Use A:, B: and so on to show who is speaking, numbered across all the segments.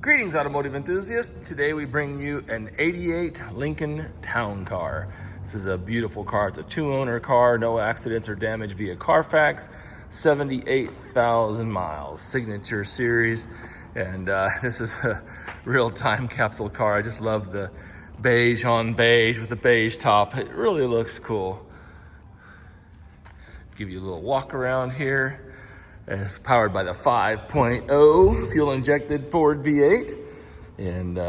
A: Greetings, automotive enthusiasts. Today we bring you an 88 Lincoln Town Car. This is a beautiful car. It's a two-owner car, no accidents or damage via Carfax, 78,000 miles, signature series. And this is a real time capsule car. I just love the beige on beige with the beige top. It really looks cool. Give you a little walk around here. And it's powered by the 5.0 fuel-injected Ford V8, and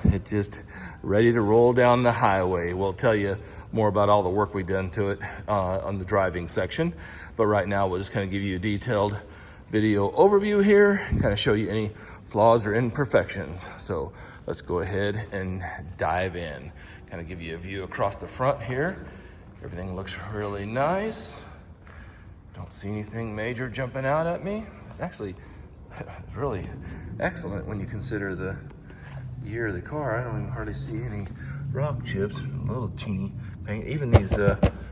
A: it's just ready to roll down the highway. We'll tell you more about all the work we've done to it on the driving section, but right now we'll just kind of give you a detailed video overview here and kind of show you any flaws or imperfections. So let's go ahead and dive in. Kind of give you a view across the front here. Everything looks really nice. Don't see anything major jumping out at me. Actually, really excellent when you consider the year of the car. I don't even hardly see any rock chips, a little teeny paint. Even these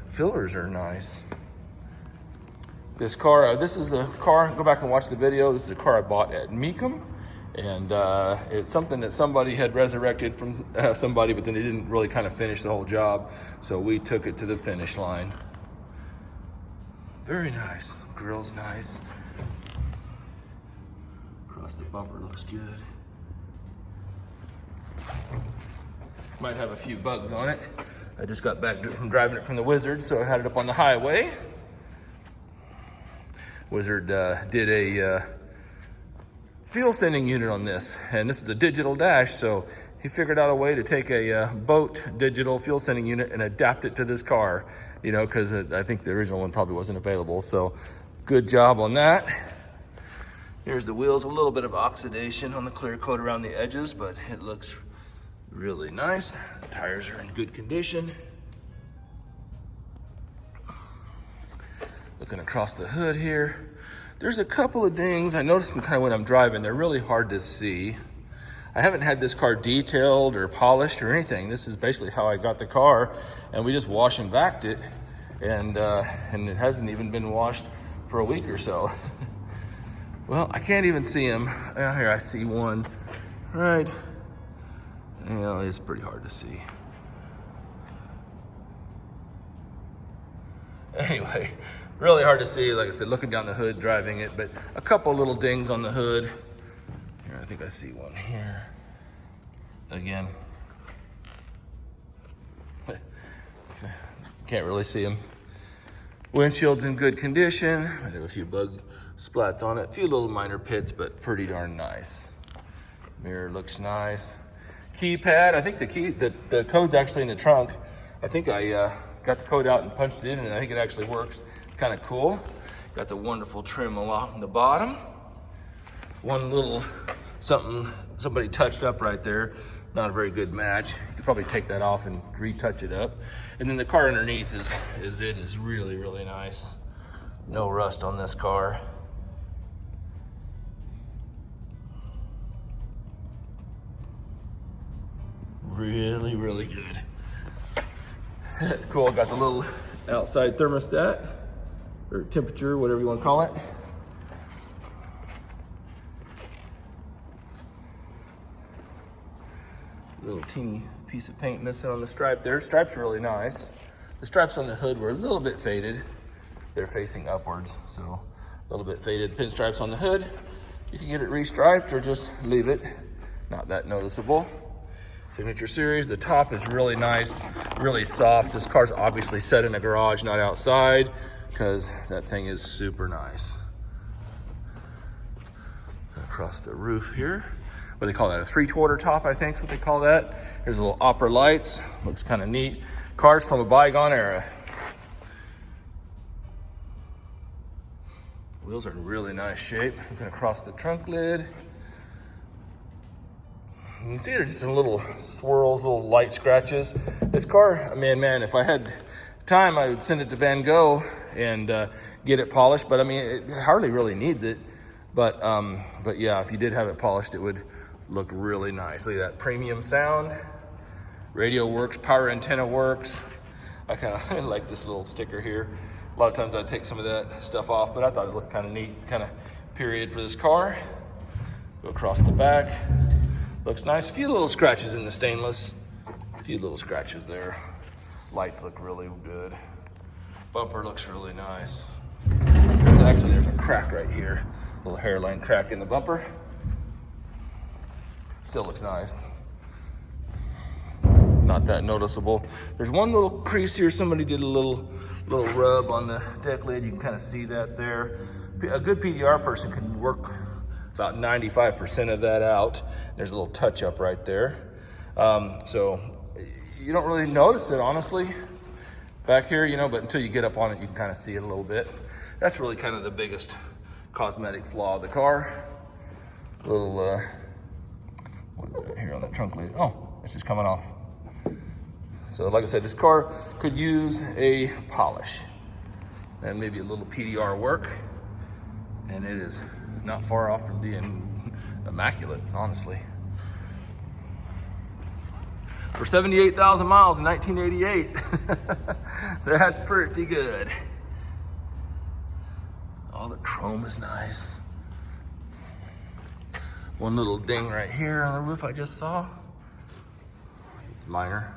A: fillers are nice. This car, this is a car, go back and watch the video. This is a car I bought at Mecum. And it's something that somebody had resurrected from somebody, but then they didn't really kind of finish the whole job. So we took it to the finish line. Very nice. Grill's nice. Across the bumper looks good. Might have a few bugs on it. I just got back from driving it from the Wizard, so I had it up on the highway. Wizard did a fuel sending unit on this, and this is a digital dash, so he figured out a way to take a boat digital fuel sending unit and adapt it to this car, you know, because I think the original one probably wasn't available. So good job on that. Here's the wheels, a little bit of oxidation on the clear coat around the edges, but it looks really nice. The tires are in good condition. Looking across the hood here, there's a couple of dings. I noticed them kind of when I'm driving. They're really hard to see. I haven't had this car detailed or polished or anything. This is basically how I got the car, and we just wash and vacked it, and it hasn't even been washed for a week or so. Well, I can't even see them. Here I see one, right? You know, it's pretty hard to see. Anyway, really hard to see, like I said, looking down the hood, driving it, but a couple little dings on the hood. Here, I think I see one here. Again. Can't really see them. Windshield's in good condition. I have a few bug splats on it. A few little minor pits, but pretty darn nice. Mirror looks nice. Keypad, I think the code's actually in the trunk. I think I got the code out and punched it in, and I think it actually works. Kind of cool. Got the wonderful trim along the bottom. One little something somebody touched up right there. Not a very good match. You could probably take that off and retouch it up. And then the car underneath is really, really nice. No rust on this car. Really, really good. Cool, got the little outside thermostat, or temperature, whatever you want to call it. Little teeny piece of paint missing on the stripe there. Stripe's really nice. The stripes on the hood were a little bit faded. They're facing upwards, so a little bit faded. Pinstripes on the hood. You can get it restriped or just leave it. Not that noticeable. Signature series. The top is really nice, really soft. This car's obviously set in a garage, not outside, because that thing is super nice. Across the roof here. What do they call that? A 3/4 top, I think is what they call that. Here's a little opera lights. Looks kind of neat. Cars from a bygone era. Wheels are in really nice shape. Looking across the trunk lid. You can see there's just some little swirls, little light scratches. This car, man, if I had time, I would send it to Banc Co and get it polished. But I mean, it hardly really needs it. But yeah, if you did have it polished, it would look really nice. Look at that premium sound. Radio works, power antenna works. I kind of like this little sticker here. A lot of times I'd take some of that stuff off, but I thought it looked kind of neat, kind of period for this car. Go across the back. Looks nice. A few little scratches in the stainless. A few little scratches there. Lights look really good. Bumper looks really nice. There's a crack right here. A little hairline crack in the bumper. Still looks nice. Not that noticeable. There's one little crease here. Somebody did a little rub on the deck lid. You can kind of see that there. A good PDR person can work about 95% of that out. There's a little touch up right there. So you don't really notice it, honestly, back here, you know, but until you get up on it, you can kind of see it a little bit. That's really kind of the biggest cosmetic flaw of the car. Little, what is that here on the trunk lid? Oh, it's just coming off. So like I said, this car could use a polish and maybe a little PDR work. And it is not far off from being immaculate, honestly. For 78,000 miles in 1988, that's pretty good. All the chrome is nice. One little ding right here on the roof I just saw. It's minor.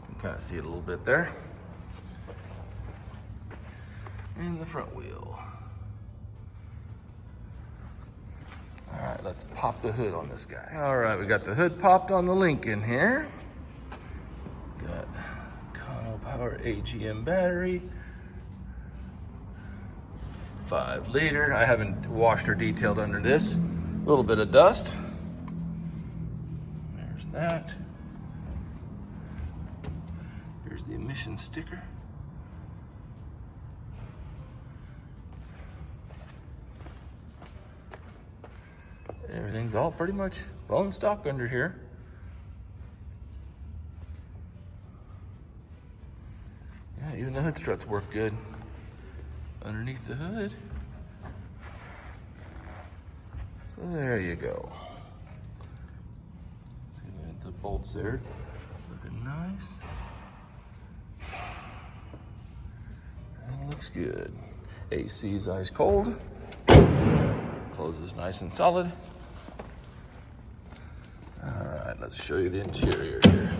A: You can kind of see it a little bit there. And the front wheel. All right, let's pop the hood on this guy. All right, we got the hood popped on the Lincoln here. Got Cono Power AGM battery. 5 liter. I haven't washed or detailed under this. A little bit of dust. There's that. Here's the emission sticker. Everything's all pretty much bone stock under here. Yeah, even the hood struts work good underneath the hood. So there you go. See the bolts there, looking nice. That looks good. AC is ice cold. Closes nice and solid. All right, let's show you the interior here.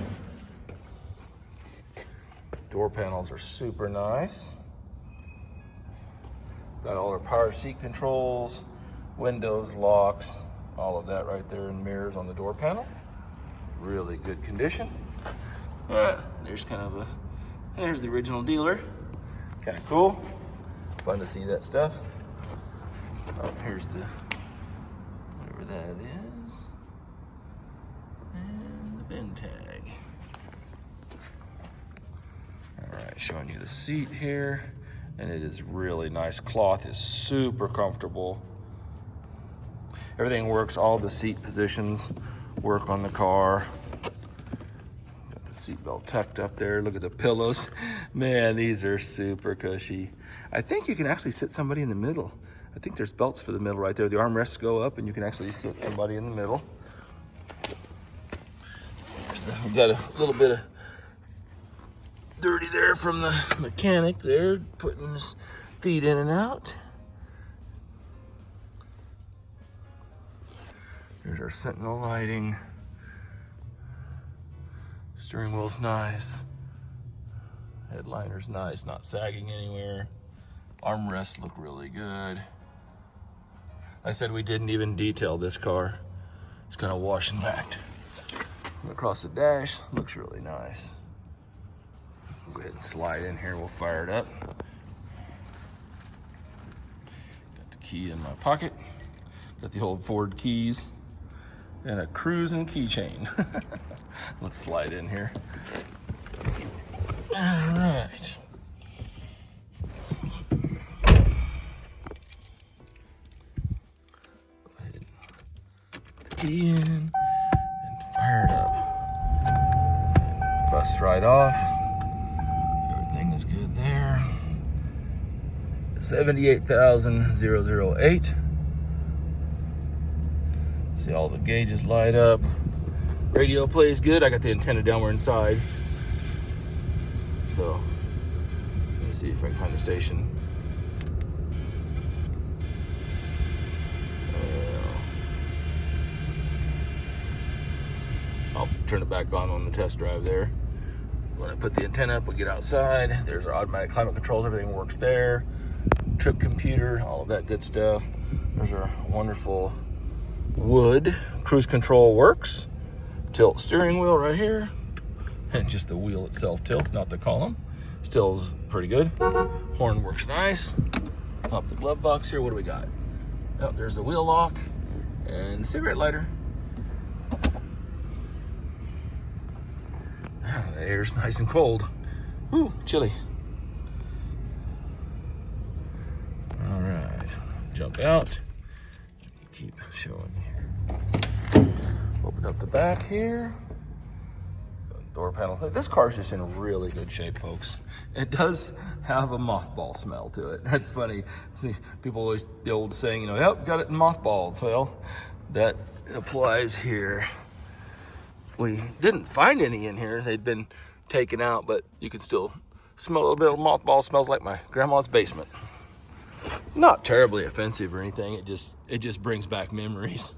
A: Door panels are super nice. Got all our power seat controls, windows, locks, all of that right there, and mirrors on the door panel. Really good condition. All right, there's the original dealer. Kind of cool. Fun to see that stuff. Oh, here's the, whatever that is. And the VIN tag. All right, showing you the seat here. And it is really nice. Cloth is super comfortable. Everything works. All the seat positions work on the car. Got the seatbelt tucked up there. Look at the pillows. Man, these are super cushy. I think you can actually sit somebody in the middle. I think there's belts for the middle right there. The armrests go up and you can actually sit somebody in the middle. We got a little bit of dirty there from the mechanic there, putting his feet in and out. There's our Sentinel lighting. Steering wheel's nice. Headliner's nice, not sagging anywhere. Armrests look really good. I said we didn't even detail this car. It's kind of wash and vac. Across the dash, looks really nice. Go ahead and slide in here, we'll fire it up. Got the key in my pocket. Got the old Ford keys and a cruising keychain. Let's slide in here. All right. Go ahead and put the key in and fire it up. And bust right off. Everything is good there. 78,008. See all the gauges light up. Radio plays good. I got the antenna downward inside. So, let me see if I can find the station. turn it back on the test drive there. When I put the antenna up, we get outside. There's our automatic climate controls. Everything works there. Trip computer, all of that good stuff. There's our wonderful wood. Cruise control works. Tilt steering wheel right here. And just the wheel itself tilts, not the column. Still is pretty good. Horn works nice. Pop the glove box here. What do we got? Oh, there's the wheel lock and cigarette lighter. The air's nice and cold. Woo, chilly. All right, jump out. Keep showing here. Open up the back here. Door panel. This car's just in really good shape, folks. It does have a mothball smell to it. That's funny. People always, the old saying, you know, yep, got it in mothballs. Well, that applies here. We didn't find any in here. They'd been taken out, but you can still smell a little bit of mothball. Smells like my grandma's basement. Not terribly offensive or anything. It just brings back memories.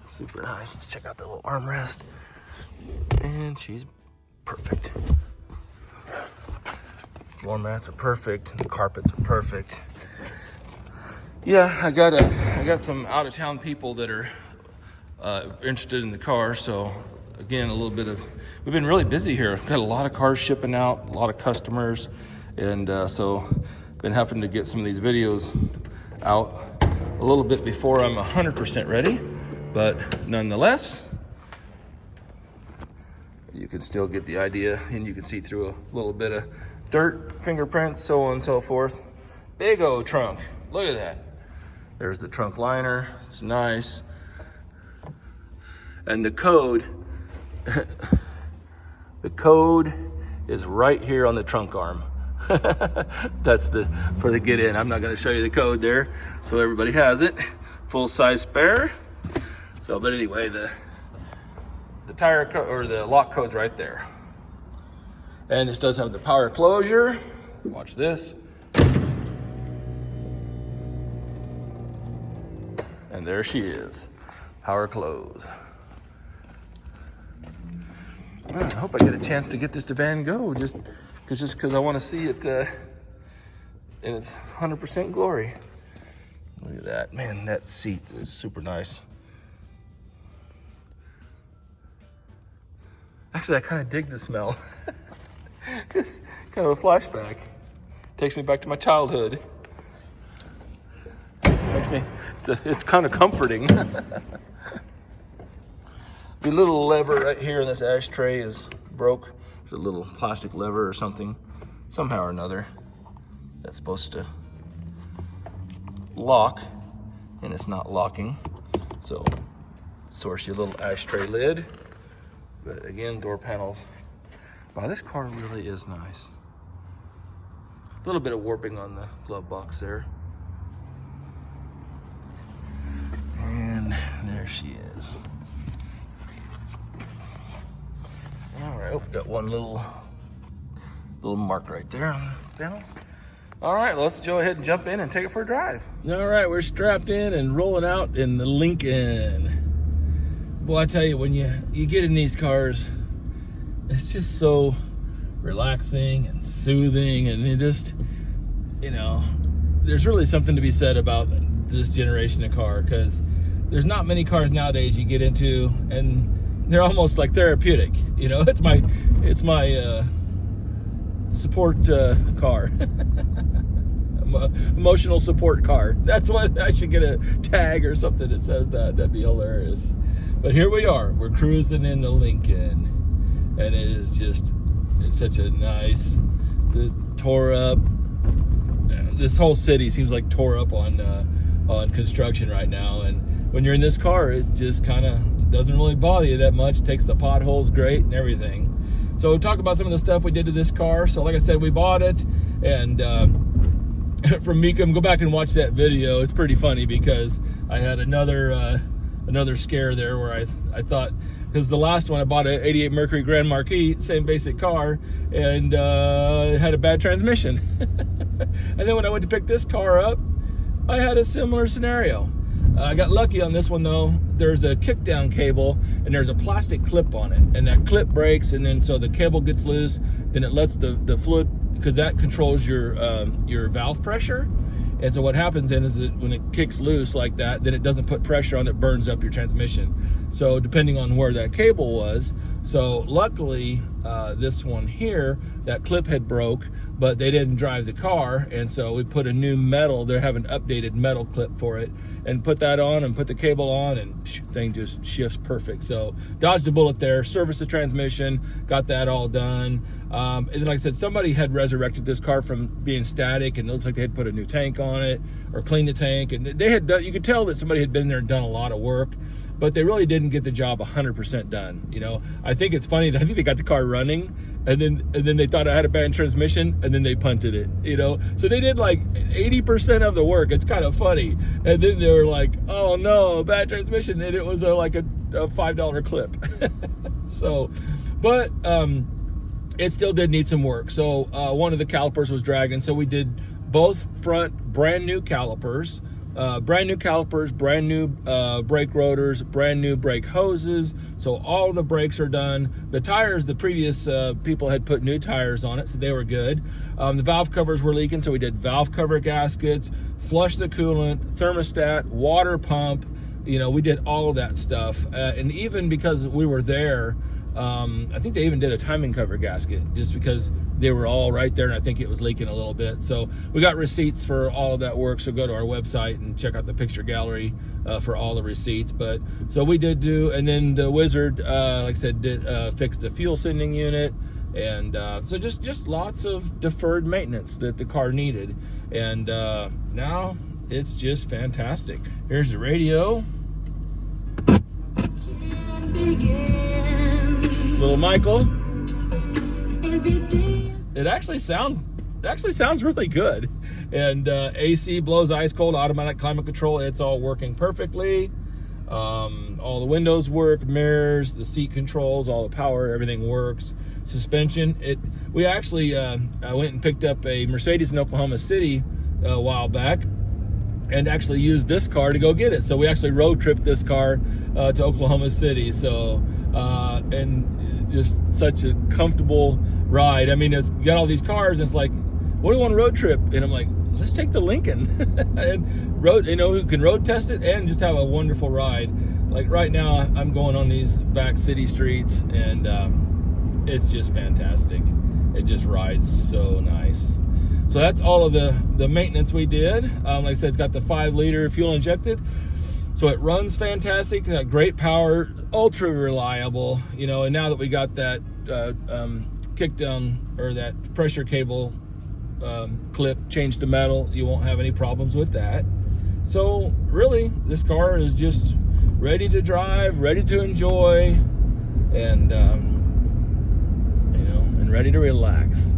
A: Super nice. Let's check out the little armrest. And she's perfect. Floor mats are perfect. The carpets are perfect. Yeah, I got some out of town people that are interested in the car. So again, we've been really busy here. Got a lot of cars shipping out, a lot of customers. And so been having to get some of these videos out a little bit before I'm 100% ready. But nonetheless, you can still get the idea, and you can see through a little bit of dirt, fingerprints, so on and so forth. Big old trunk. Look at that. There's the trunk liner. It's nice. And the code, the code is right here on the trunk arm. That's for the get in. I'm not going to show you the code there, so everybody has it. Full size spare. So, but anyway, the tire or the lock code's right there. And this does have the power closure. Watch this. And there she is. Power close. Well, I hope I get a chance to get this to Banc Co. just because I want to see it in its 100% glory. Look at that. Man, that seat is super nice. Actually, I kind of dig the smell. It's kind of a flashback. Takes me back to my childhood. It's kind of comforting. The little lever right here in this ashtray is broke. There's a little plastic lever or something, somehow or another, that's supposed to lock, and it's not locking. So, source your little ashtray lid. But again, door panels. Wow, this car really is nice. A little bit of warping on the glove box there. And there she is. All right, oh, got one little mark right there on the panel. All right, let's go ahead and jump in and take it for a drive. All right, we're strapped in and rolling out in the Lincoln. Boy, I tell you, when you get in these cars, it's just so relaxing and soothing, and it just, you know, there's really something to be said about this generation of car, because there's not many cars nowadays you get into, and they're almost like therapeutic. You know, it's my support car. Emotional support car. That's what I should get a tag or something that says that. That'd be hilarious. But here we are. We're cruising in the Lincoln, and it is it's such a nice, tore up. This whole city seems like tore up on construction right now, and when you're in this car, it just kind of doesn't really bother you that much. It takes the potholes great and everything. So we'll talk about some of the stuff we did to this car. So like I said, we bought it, and from Mecum, go back and watch that video. It's pretty funny because I had another scare there where I thought, because the last one I bought an 88 Mercury Grand Marquis, same basic car, and it had a bad transmission. And then when I went to pick this car up, I had a similar scenario. I got lucky on this one though. There's a kickdown cable and there's a plastic clip on it, and that clip breaks, and then so the cable gets loose, then it lets the fluid, because that controls your valve pressure. And so what happens then is that when it kicks loose like that, then it doesn't put pressure on it, burns up your transmission. So depending on where that cable was. So luckily, this one here, that clip had broke, but they didn't drive the car. And so we put a new metal, they have an updated metal clip for it, and put that on and put the cable on, and thing just shifts perfect. So dodged a bullet there, serviced the transmission, got that all done. And then like I said, somebody had resurrected this car from being static, and it looks like they had put a new tank on it or cleaned the tank. And they had done, you could tell that somebody had been there and done a lot of work, but they really didn't get the job 100% done. You know, I think it's funny that I think they got the car running, and then they thought I had a bad transmission, and then they punted it, you know? So they did like 80% of the work. It's kind of funny. And then they were like, oh no, bad transmission. And it was like a $5 clip. So, but it still did need some work. So one of the calipers was dragging. So we did both front brand new calipers. Brand new brake rotors, brand new brake hoses. So all the brakes are done. The tires, the previous people had put new tires on it, so they were good. The valve covers were leaking, so we did valve cover gaskets, flushed the coolant, thermostat, water pump. You know, we did all of that stuff. And even because we were there, I think they even did a timing cover gasket just because they were all right there, and I think it was leaking a little bit. So we got receipts for all of that work, so go to our website and check out the picture gallery for all the receipts. But so we did do, and then the Wizard, like I said, did fix the fuel sending unit, and so just lots of deferred maintenance that the car needed. And now it's just fantastic. Here's the radio. Little Michael. It actually sounds really good. And AC blows ice cold, automatic climate control, it's all working perfectly. All the windows work, mirrors, the seat controls, all the power, everything works. Suspension, we actually I went and picked up a Mercedes in Oklahoma City a while back, and actually used this car to go get it. So we actually road tripped this car to Oklahoma City. So and just such a comfortable ride. I mean, it's got all these cars, and it's like, what do you want to road trip? And I'm like, let's take the Lincoln and can road test it and just have a wonderful ride. Like right now, I'm going on these back city streets, and it's just fantastic. It just rides so nice. So that's all of the maintenance we did. Like I said, it's got the 5-liter fuel injected. So it runs fantastic, got great power, ultra reliable, you know. And now that we got that kickdown, or that pressure cable clip changed to metal, you won't have any problems with that. So really, this car is just ready to drive, ready to enjoy, and and ready to relax.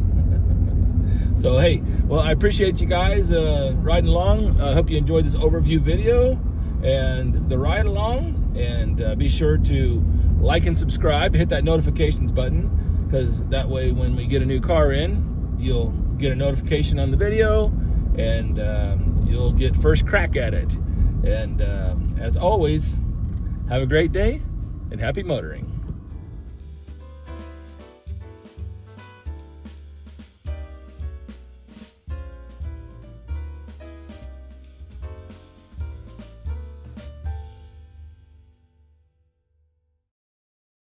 A: So hey, well, I appreciate you guys riding along. I hope you enjoyed this overview video and the ride along, and be sure to like and subscribe, hit that notifications button, because that way when we get a new car in, you'll get a notification on the video, and you'll get first crack at it. And as always, have a great day and happy motoring.